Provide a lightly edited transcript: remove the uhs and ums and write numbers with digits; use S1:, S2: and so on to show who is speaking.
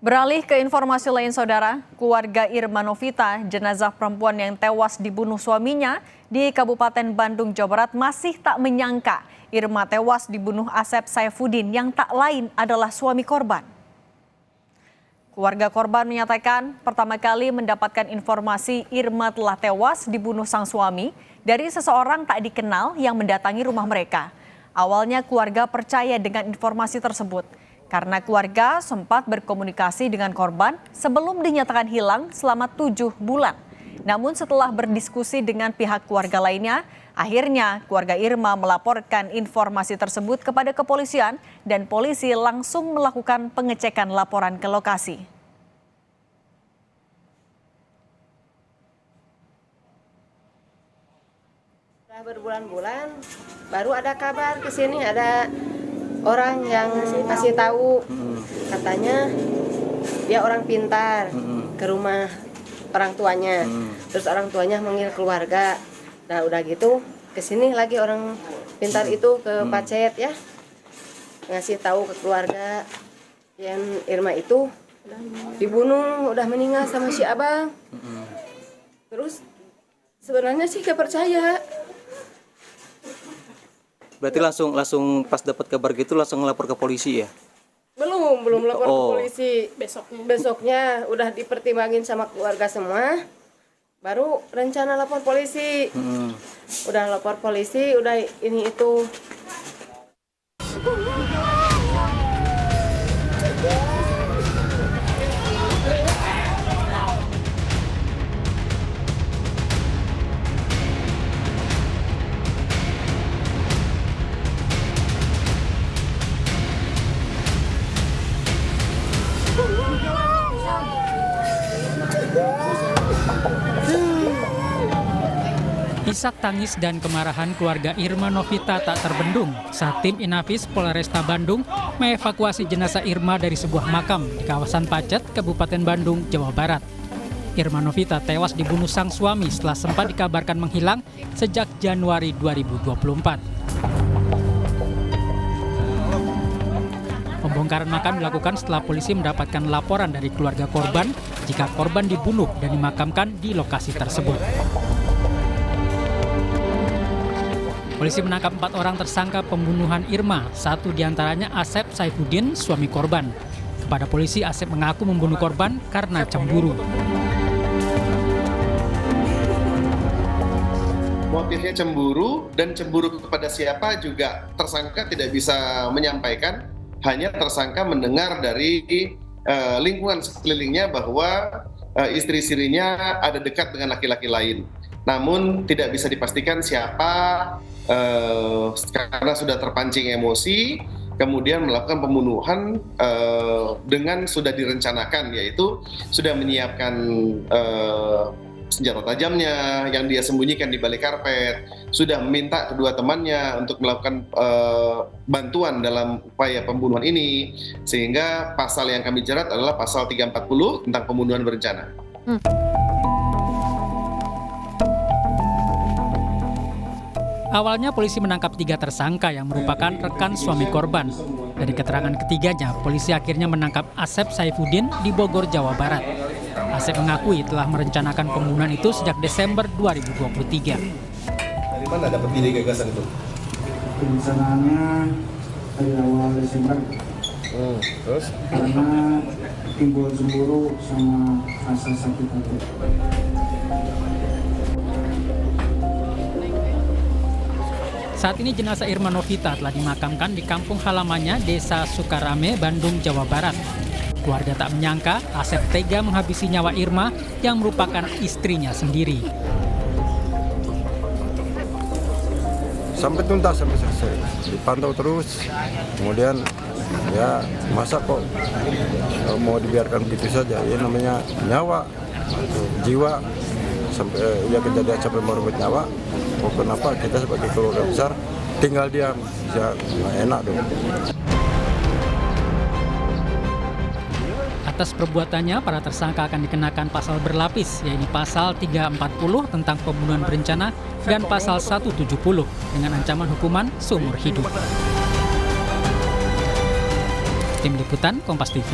S1: Beralih ke informasi lain, saudara, keluarga Irma Novita, jenazah perempuan yang tewas dibunuh suaminya di Kabupaten Bandung, Jawa Barat masih tak menyangka Irma tewas dibunuh Asep Saifuddin yang tak lain adalah suami korban. Keluarga korban menyatakan pertama kali mendapatkan informasi Irma telah tewas dibunuh sang suami dari seseorang tak dikenal yang mendatangi rumah mereka. Awalnya keluarga percaya dengan informasi tersebut, karena keluarga sempat berkomunikasi dengan korban sebelum dinyatakan hilang selama 7 bulan. Namun setelah berdiskusi dengan pihak keluarga lainnya, akhirnya keluarga Irma melaporkan informasi tersebut kepada kepolisian dan polisi langsung melakukan pengecekan laporan ke lokasi.
S2: Sudah berbulan-bulan baru ada kabar ke sini, ada orang yang kasih tahu, katanya dia orang pintar ke rumah orang tuanya, terus orang tuanya manggil keluarga. Nah udah gitu kesini lagi orang pintar itu ke Pacet ya, ngasih tahu ke keluarga yang Irma itu dibunuh, udah meninggal sama si abang. Terus sebenarnya sih gak percaya.
S3: Berarti langsung pas dapat kabar gitu langsung lapor ke polisi ya?
S2: Belum lapor ke polisi. Besoknya udah dipertimbangin sama keluarga semua, baru rencana lapor polisi. Udah lapor polisi, udah ini itu.
S4: Isak tangis dan kemarahan keluarga Irma Novita tak terbendung saat tim Inafis Polresta Bandung mengevakuasi jenazah Irma dari sebuah makam di kawasan Pacet, Kabupaten Bandung, Jawa Barat. Irma Novita tewas dibunuh sang suami setelah sempat dikabarkan menghilang sejak Januari 2024. Pembongkaran makam dilakukan setelah polisi mendapatkan laporan dari keluarga korban jika korban dibunuh dan dimakamkan di lokasi tersebut. Polisi menangkap 4 orang tersangka pembunuhan Irma, 1 diantaranya Asep Saifuddin, suami korban. Kepada polisi, Asep mengaku membunuh korban karena cemburu.
S5: Motifnya cemburu, dan cemburu kepada siapa juga tersangka tidak bisa menyampaikan, hanya tersangka mendengar dari lingkungan sekelilingnya bahwa istri-istrinya ada dekat dengan laki-laki lain. Namun tidak bisa dipastikan siapa, karena sudah terpancing emosi, kemudian melakukan pembunuhan dengan sudah direncanakan, yaitu sudah menyiapkan senjata tajamnya yang dia sembunyikan di balik karpet, sudah meminta kedua temannya untuk melakukan bantuan dalam upaya pembunuhan ini, sehingga pasal yang kami jerat adalah pasal 340 tentang pembunuhan berencana.
S4: Awalnya polisi menangkap 3 tersangka yang merupakan rekan suami korban. Dari keterangan ketiganya, polisi akhirnya menangkap Asep Saifuddin di Bogor, Jawa Barat. Asep mengakui telah merencanakan pembunuhan itu sejak Desember 2023.
S5: Dari mana dapat ide gagasan itu?
S6: Perencanaannya dari awal Desember.
S5: Terus?
S6: Karena timbul cemburu sama rasa sakit hati.
S4: Saat ini jenazah Irma Novita telah dimakamkan di kampung halamannya Desa Sukarame, Bandung, Jawa Barat. Keluarga tak menyangka Asep tega menghabisi nyawa Irma yang merupakan istrinya sendiri.
S7: Sampai tuntas, sampai selesai, dipantau terus. Kemudian ya masa kok mau dibiarkan begitu saja, ya namanya nyawa, jiwa, sampai ya kejadian sampai merenggut nyawa. Oh, kenapa kita sebagai keluarga besar tinggal diam, ya nggak enak dong.
S4: Atas perbuatannya, para tersangka akan dikenakan pasal berlapis, yaitu pasal 340 tentang pembunuhan berencana dan pasal 170 dengan ancaman hukuman seumur hidup. Tim Liputan Kompas TV.